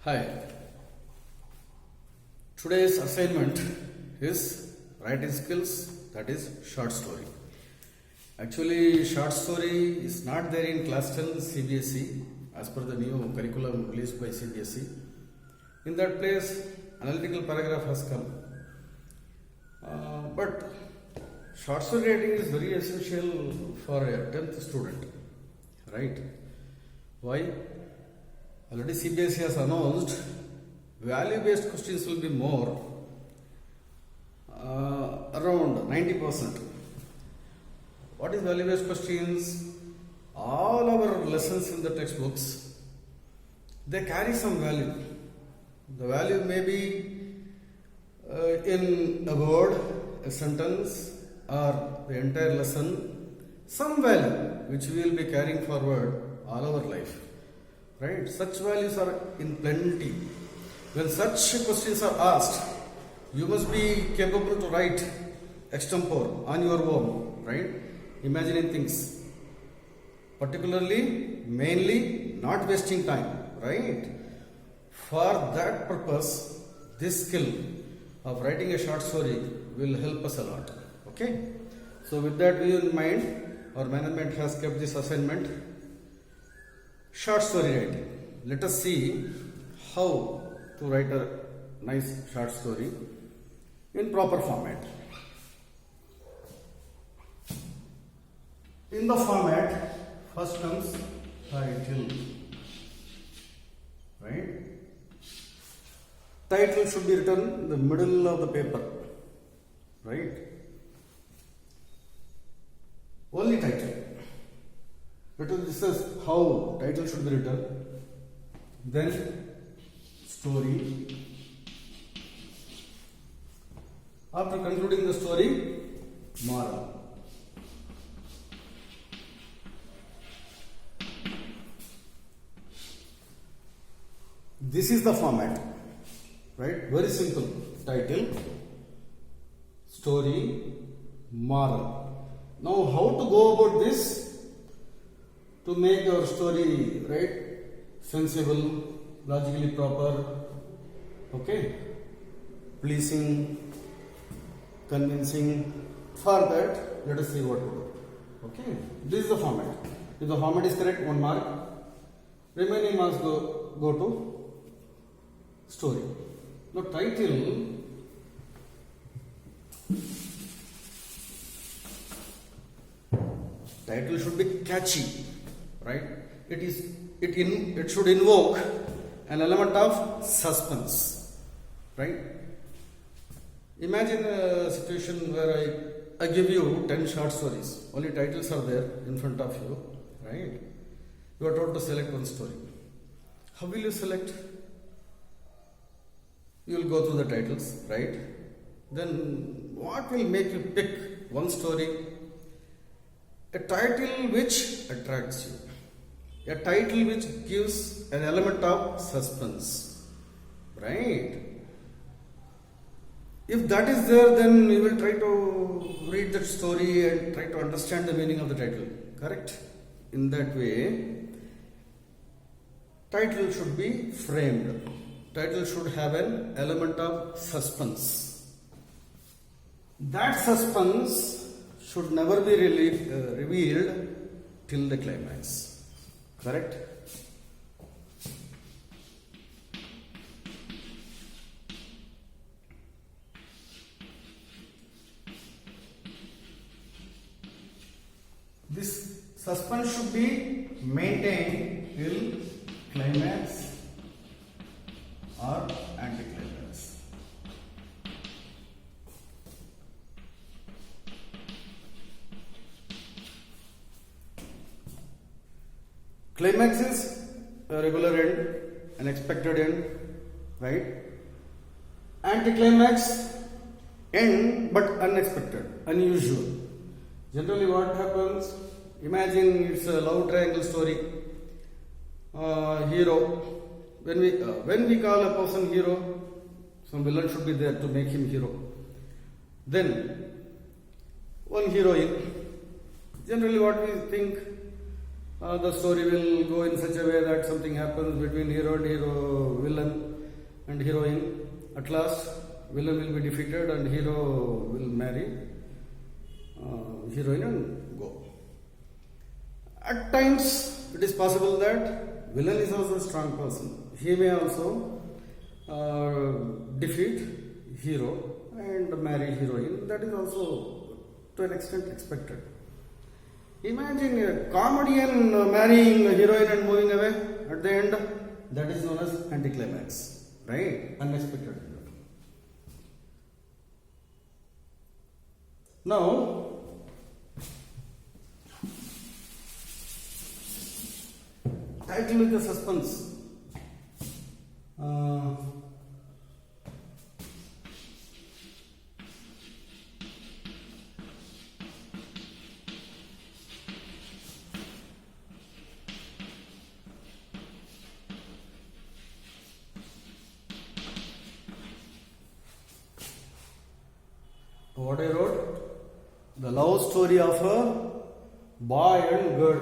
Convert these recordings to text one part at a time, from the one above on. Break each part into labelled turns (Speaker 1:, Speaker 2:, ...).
Speaker 1: Hi, today's assignment is writing skills, that is short story. Actually, short story is not there in class 10 CBSE as per the new curriculum released by CBSE. In that place, analytical paragraph has come. But short story writing is very essential for a 10th student, right? Why? Already CBSE has announced value-based questions will be more, around 90%. What is value-based questions? All our lessons in the textbooks, they carry some value. The value may be in a word, a sentence, or the entire lesson, some value which we will be carrying forward all our life. Right? Such values are in plenty. When such questions are asked, you must be capable to write extempore on your own, right? Imagining things. Particularly, mainly, not wasting time, right? For that purpose, this skill of writing a short story will help us a lot. Okay? So with that view in mind, our management has kept this assignment. Short story writing. Let us see how to write a nice short story in proper format. In the format, first comes title. Right? Title should be written in the middle of the paper. Right? Only title. This is how title should be written. Then story. After concluding the story, moral. This is the format, right? Very simple. Title, story, moral. Now, how to go about this? To make our story, right, sensible, logically proper, okay, pleasing, convincing. For that, let us see what to do. Okay, this is the format. If the format is correct, 1 mark. Remaining marks go to story. Now, title should be catchy. Right? It should invoke an element of suspense. Right? Imagine a situation where I give you 10 short stories. Only titles are there in front of you. Right? You are told to select one story. How will you select? You will go through the titles, right? Then what will make you pick one story? A title which attracts you. A title which gives an element of suspense. Right? If that is there, then you will try to read that story and try to understand the meaning of the title. Correct? In that way, title should be framed. Title should have an element of suspense. That suspense should never be revealed till the climax. Correct? This suspense should be maintained till climax or anticlimax. Climax is a regular end, an expected end, right? Anticlimax, end but unexpected, unusual. Generally, what happens? Imagine it's a love triangle story. Hero. When we call a person hero, some villain should be there to make him hero. Then one heroine. Generally, what we think? The story will go in such a way that something happens between hero and villain and heroine. At last, villain will be defeated and hero will marry heroine and go. At times, it is possible that villain is also a strong person. He may also defeat hero and marry heroine. That is also to an extent expected. Imagine a comedian marrying a heroine and moving away at the end. That is known as anticlimax, right? Unexpected. Now, title with the suspense. What I wrote? The love story of a boy and girl.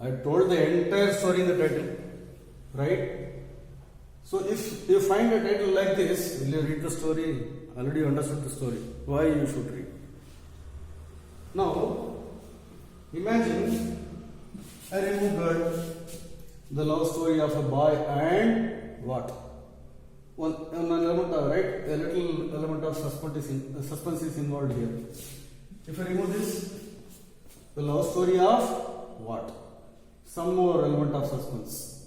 Speaker 1: I told the entire story in the title, right? So if you find a title like this, will you read the story? Already you understood the story. Why you should read? Now, imagine I remove girl, the love story of a boy and what? One element of, right? A little element of suspense is involved here. If I remove this, the love story of what? Some more element of suspense,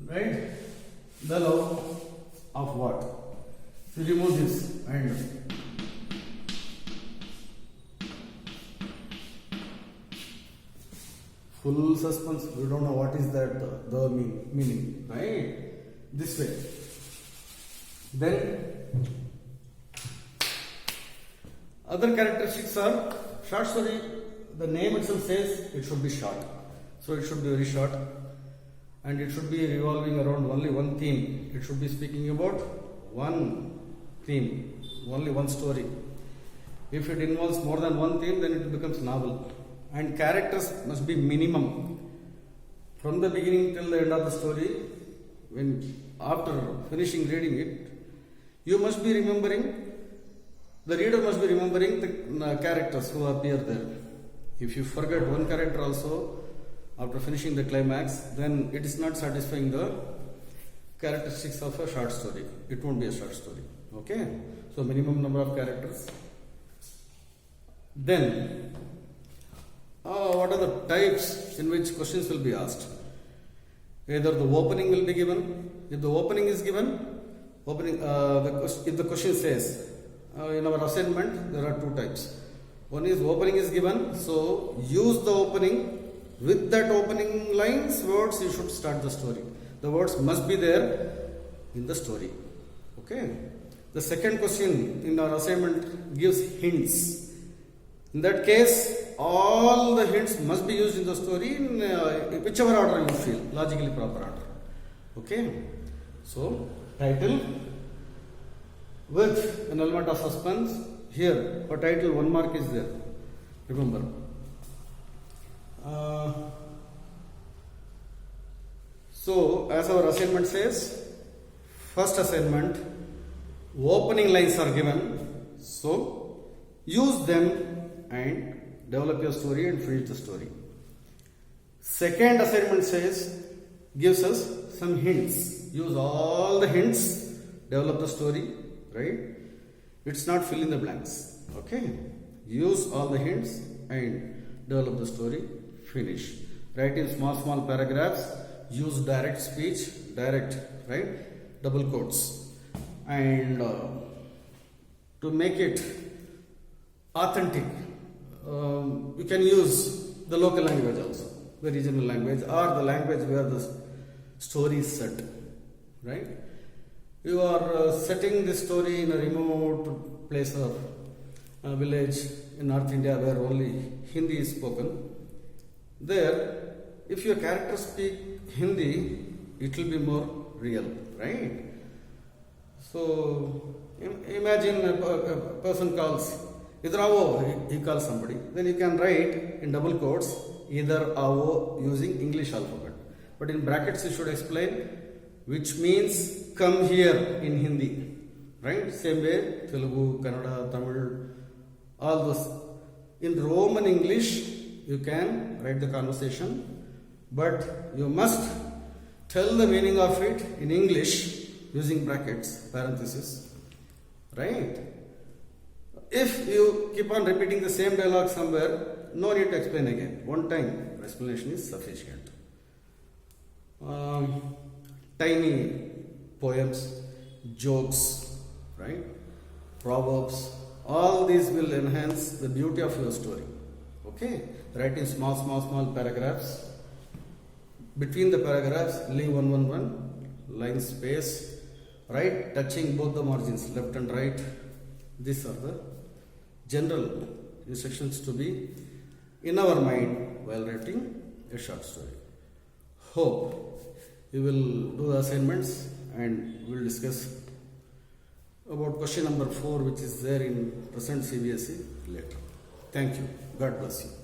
Speaker 1: right? The love of what? So remove this and full suspense. We don't know what is that the meaning, right? This way. Then other characteristics are short story. The name itself says it should be short, so it should be very short, and it should be revolving around only one theme. It should be speaking about one theme, only one story. If it involves more than one theme, then it becomes novel. And characters must be minimum from the beginning till the end of the story. When after finishing reading it, you must be remembering. The reader must be remembering the characters who appear there. If you forget one character also after finishing the climax, then it is not satisfying the characteristics of a short story. It won't be a short story. Okay? So minimum number of characters. Then, what are the types in which questions will be asked? Either the opening will be given. If the opening is given, if the question says, in our assignment, there are two types. One is opening is given, so use the opening. With that opening lines, words, you should start the story. The words must be there in the story. Okay. The second question in our assignment gives hints. In that case, all the hints must be used in the story in whichever order you feel, logically proper order. Okay. So, title with an element of suspense. Here, for title, 1 mark is there. Remember. So, as our assignment says, first assignment, opening lines are given. So, use them and develop your story and finish the story. Second assignment says, gives us some hints. Use all the hints, develop the story, right? It's not fill in the blanks. Okay? Use all the hints and develop the story, finish. Write in small paragraphs, use direct speech, right? Double quotes. And to make it authentic, you can use the local language also, the regional language, or the language where the story is set, right? You are setting this story in a remote place or a village in North India where only Hindi is spoken. There, if your characters speak Hindi, it will be more real, right? So, imagine a person calls, either avo, he calls somebody, then you can write in double quotes either avo using English alphabet. But in brackets you should explain which means come here in Hindi. Right? Same way, Telugu, Kannada, Tamil, all those. In Roman English, you can write the conversation, but you must tell the meaning of it in English using brackets, parentheses. Right? If you keep on repeating the same dialogue somewhere, no need to explain again. One time explanation is sufficient. Tiny poems, jokes, right? Proverbs, all these will enhance the beauty of your story. Okay? Write in small paragraphs. Between the paragraphs, leave one line space, right? Touching both the margins, left and right. These are the general instructions to be in our mind while writing a short story. Hope you will do the assignments and we will discuss about question number 4, which is there in present CBSE later. Thank you. God bless you.